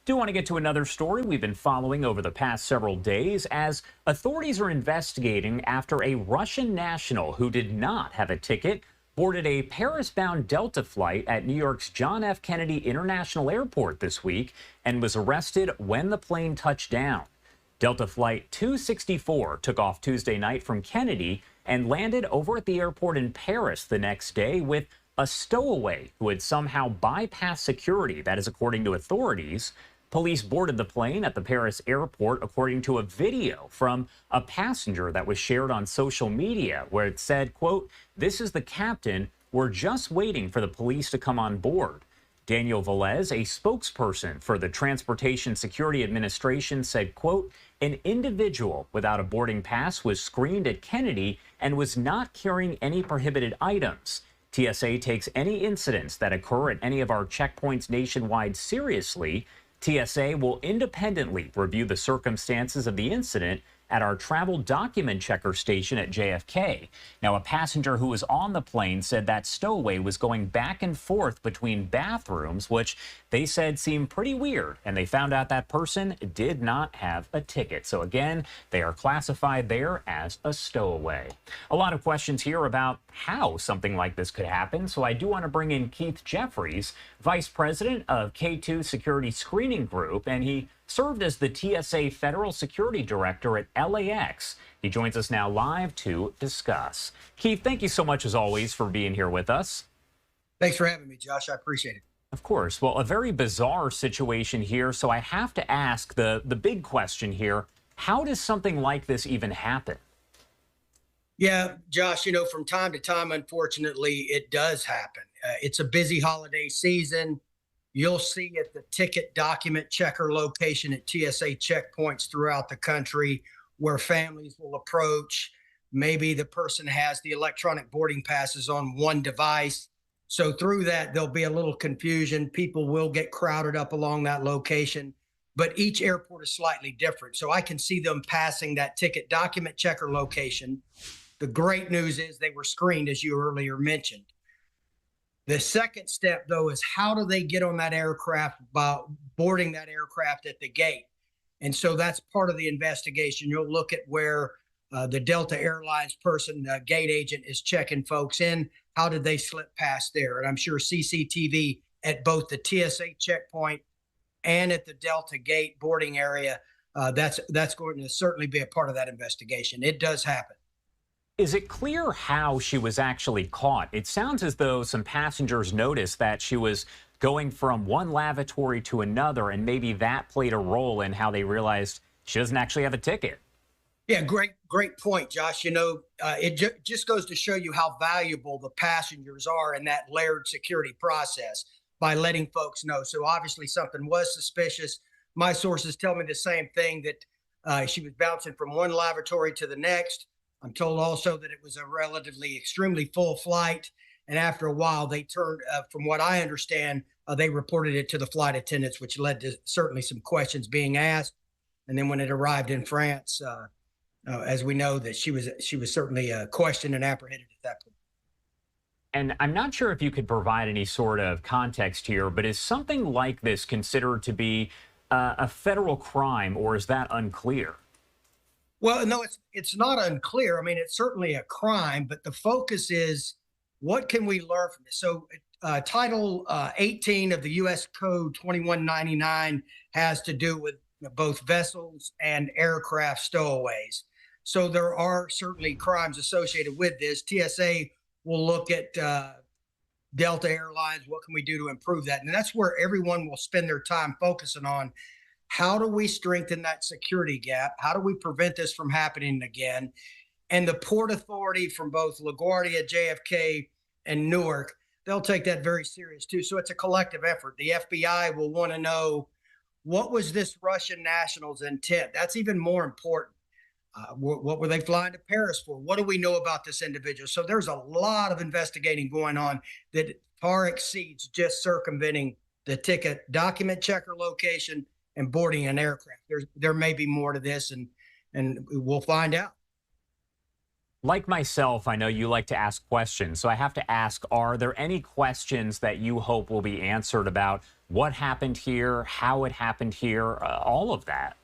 Do want to get to another story we've been following over the past several days as authorities are investigating after a Russian national who did not have a ticket boarded a Paris-bound Delta flight at New York's John F. Kennedy International Airport this week and was arrested when the plane touched down. Delta Flight 264 took off Tuesday night from Kennedy and landed over at the airport in Paris the next day with a stowaway who had somehow bypassed security. That is according to authorities. Police boarded the plane at the Paris airport, according to a video from a passenger that was shared on social media, where it said, quote, "This is the captain. We're just waiting for the police to come on board." Daniel Velez, a spokesperson for the Transportation Security Administration, said, quote, "An individual without a boarding pass was screened at Kennedy and was not carrying any prohibited items. TSA takes any incidents that occur at any of our checkpoints nationwide seriously. TSA will independently review the circumstances of the incident at our travel document checker station at JFK. Now, a passenger who was on the plane said that stowaway was going back and forth between bathrooms, which they said seemed pretty weird, and they found out that person did not have a ticket. So again, they are classified there as a stowaway. A lot of questions here about how something like this could happen, so I do want to bring in Keith Jeffries, Vice President of K2 Security Screening Group, and he served as the TSA Federal Security Director at LAX. He joins us now live to discuss. Keith, thank you so much, as always, for being here with us. Thanks for having me, Josh. I appreciate it. Of course. Well, a very bizarre situation here, so I have to ask the big question here. How does something like this even happen? Yeah, Josh, from time to time, unfortunately, it does happen. It's a busy holiday season. You'll see at the ticket document checker location at TSA checkpoints throughout the country where families will approach. Maybe the person has the electronic boarding passes on one device. So through that, there'll be a little confusion. People will get crowded up along that location, but each airport is slightly different. So I can see them passing that ticket document checker location. The great news is they were screened, as you earlier mentioned. The second step, though, is how do they get on that aircraft by boarding that aircraft at the gate? And so that's part of the investigation. You'll look at where the Delta Airlines person, gate agent, is checking folks in. How did they slip past there? And I'm sure CCTV at both the TSA checkpoint and at the Delta gate boarding area, that's going to certainly be a part of that investigation. It does happen. Is it clear how she was actually caught? It sounds as though some passengers noticed that she was going from one lavatory to another, and maybe that played a role in how they realized she doesn't actually have a ticket. Yeah, great point, Josh. It just goes to show you how valuable the passengers are in that layered security process by letting folks know. So obviously something was suspicious. My sources tell me the same thing, that she was bouncing from one lavatory to the next. I'm told also that it was a relatively extremely full flight. And after a while, they turned, from what I understand, they reported it to the flight attendants, which led to certainly some questions being asked. And then when it arrived in France, as we know, that she was certainly questioned and apprehended at that point. And I'm not sure if you could provide any sort of context here, but is something like this considered to be a federal crime, or is that unclear? Well, no, it's not unclear. I mean, it's certainly a crime, but the focus is what can we learn from this? So Title 18 of the U.S. Code 2199 has to do with both vessels and aircraft stowaways. So there are certainly crimes associated with this. TSA will look at Delta Airlines. What can we do to improve that? And that's where everyone will spend their time focusing on. How do we strengthen that security gap? How do we prevent this from happening again? And the Port Authority from both LaGuardia, JFK, and Newark, they'll take that very serious too. So it's a collective effort. The FBI will want to know, what was this Russian national's intent? That's even more important. What were they flying to Paris for? What do we know about this individual? So there's a lot of investigating going on that far exceeds just circumventing the ticket document checker location and boarding an aircraft. There may be more to this, and we'll find out. Like myself, I know you like to ask questions, so I have to ask, are there any questions that you hope will be answered about what happened here, how it happened here, all of that.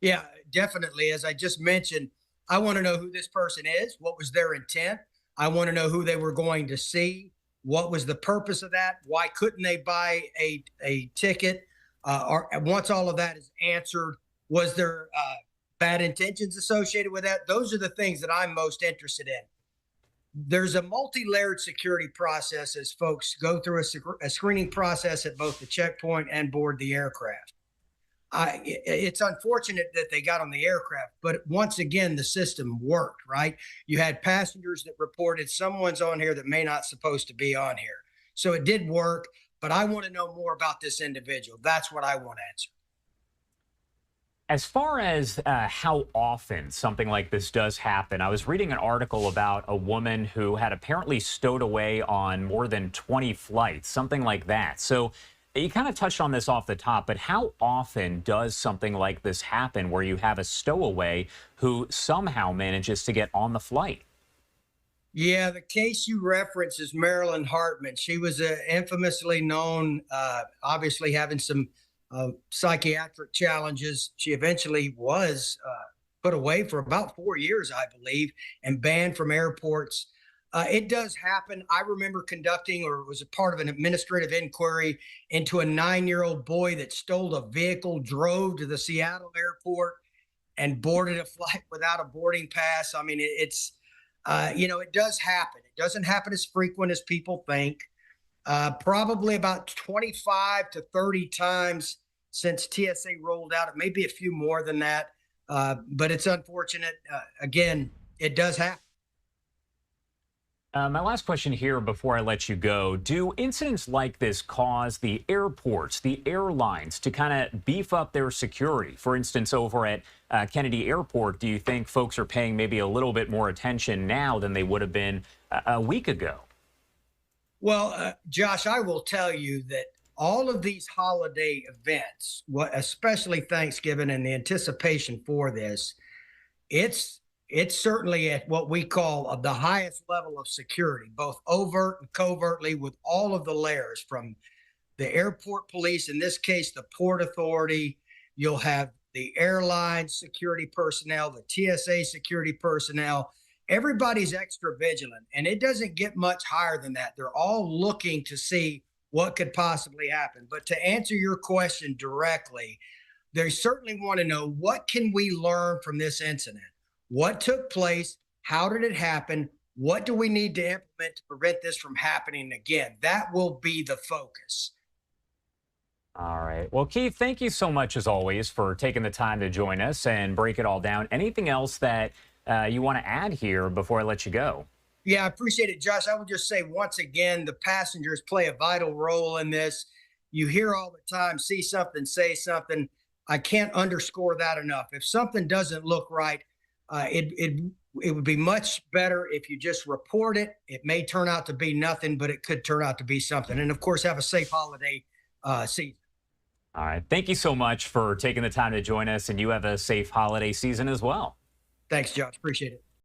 Yeah, definitely. As I just mentioned, I want to know who this person is, what was their intent. I want to know who they were going to see, what was the purpose of that, why couldn't they buy a ticket? Or once all of that is answered, was there bad intentions associated with that? Those are the things that I'm most interested in. There's a multi-layered security process as folks go through a screening process at both the checkpoint and board the aircraft. It's unfortunate that they got on the aircraft, but once again, the system worked, right? You had passengers that reported someone's on here that may not supposed to be on here. So it did work, but I want to know more about this individual. That's what I want to answer. As far as how often something like this does happen, I was reading an article about a woman who had apparently stowed away on more than 20 flights, something like that. So you kind of touched on this off the top, but how often does something like this happen where you have a stowaway who somehow manages to get on the flight? Yeah, the case you reference is Marilyn Hartman. She was infamously known, obviously having some psychiatric challenges. She eventually was put away for about 4 years, I believe, and banned from airports. It does happen. I remember conducting or was a part of an administrative inquiry into a 9-year-old boy that stole a vehicle, drove to the Seattle airport, and boarded a flight without a boarding pass. I mean, it does happen. It doesn't happen as frequent as people think. Probably about 25 to 30 times since TSA rolled out. It may be a few more than that, but it's unfortunate. Again, it does happen. My last question here before I let you go. Do incidents like this cause the airports, the airlines to kind of beef up their security? For instance, over at Kennedy Airport, do you think folks are paying maybe a little bit more attention now than they would have been a week ago? Well, Josh, I will tell you that all of these holiday events, especially Thanksgiving and the anticipation for this, it's it's certainly at what we call the highest level of security, both overt and covertly, with all of the layers from the airport police, in this case, the Port Authority. You'll have the airline security personnel, the TSA security personnel. Everybody's extra vigilant, and it doesn't get much higher than that. They're all looking to see what could possibly happen. But to answer your question directly, they certainly want to know, what can we learn from this incident? What took place? How did it happen? What do we need to implement to prevent this from happening again? That will be the focus. All right. Well, Keith, thank you so much, as always, for taking the time to join us and break it all down. Anything else that you want to add here before I let you go? Yeah, I appreciate it, Josh. I would just say once again, the passengers play a vital role in this. You hear all the time, see something, say something. I can't underscore that enough. If something doesn't look right, it would be much better if you just report it. It may turn out to be nothing, but it could turn out to be something. And of course, have a safe holiday season. All right. Thank you so much for taking the time to join us, and you have a safe holiday season as well. Thanks, Josh. Appreciate it.